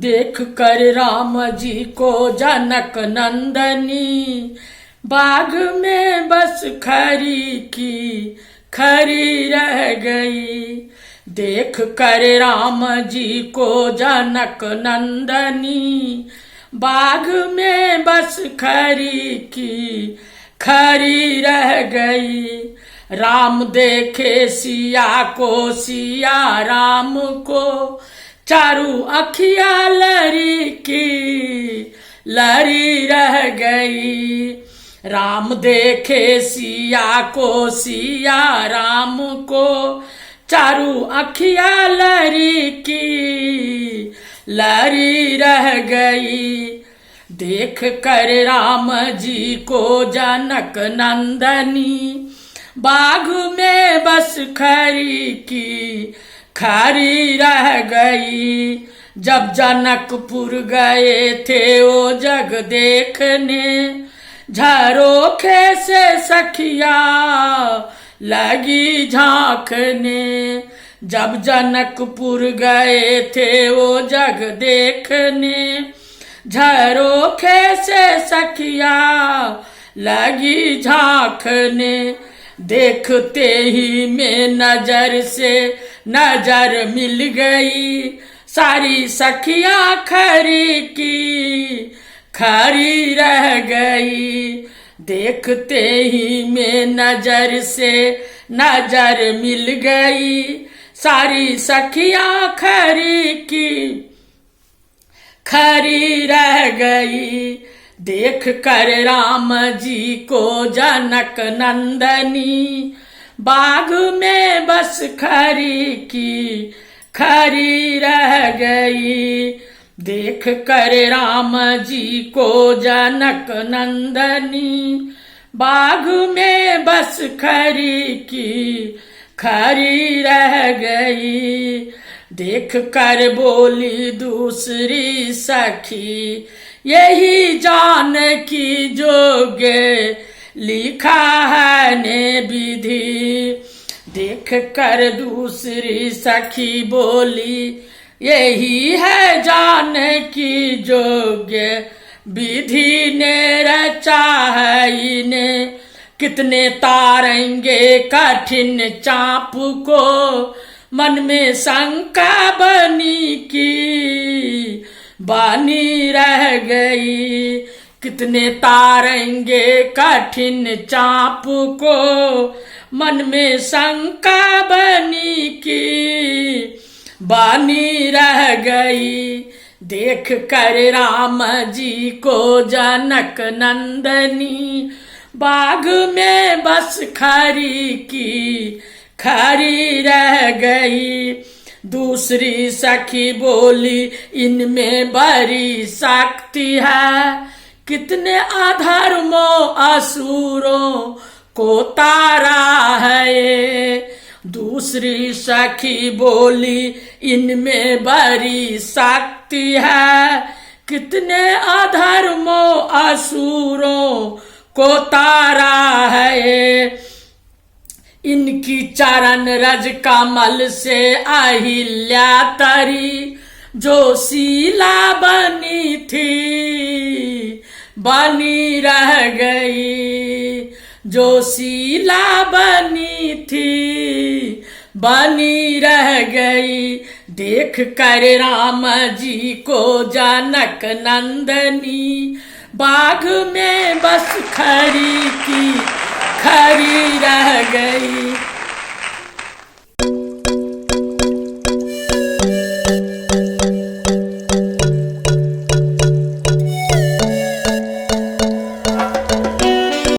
देख कर राम जी को जनक नंदनी, बाग में बस खरी की खरी रह गई। देख कर राम जी को जनक नंदनी, बाग में बस खरी की खरी रह गई। राम देखे सिया को, सिया राम को, चारू अखिया लरी की लरी रह गई। राम देखे सिया को, सिया राम को, चारू अखिया लरी की लरी रह गई। देख कर राम जी को जनक नंदनी, बाग में बस खरी की खरी रह गई। जब जनकपुर गए थे वो जग देखने, झरोखे से सखिया लगी झांकने। जब जनकपुर गए थे वो जग देखने, झरोखे से सखिया लगी झांकने। देखते ही में नजर से नजर मिल गई, सारी सखिया खरी की खरी रह गई। देखते ही में नजर से नजर मिल गई, सारी सखिया खरी की खरी रह गई। देख कर राम जी को जनक नंदनी, बाग में बस खरी की खरी रह गई। देख कर राम जी को जनक नंदनी, बाग में बस खरी की खरी रह गई। देख कर बोली दूसरी सखी, यही जानकी जोगे लिखा है ने विधि। देख कर दूसरी सखी बोली, यही है जानकी जोगे विधि ने रचा है इन्हें। कितने तारेंगे कठिन चाप को, मन में शंका बनी की बानी रह गई। कितने तारेंगे कठिन चाप को, मन में शंका बनी की बानी रह गई। देख कर राम जी को जनक नंदनी, बाग में बस खरी की खरी रह गई। दूसरी सखी बोली, इनमें बड़ी शक्ति है, कितने अधर्मों असुरों को तारा है। दूसरी सखी बोली, इनमें बड़ी शक्ति है, कितने अधर्मों असुरों को तारा है। इनकी चरण रज कमल से अहिल्या तरी, जो शीला बनी थी बनी रह गई। जो शीला बनी थी बनी रह गई। देख कर राम जी को जनक नंदनी, बाग में बस खरी की खरी रह गई।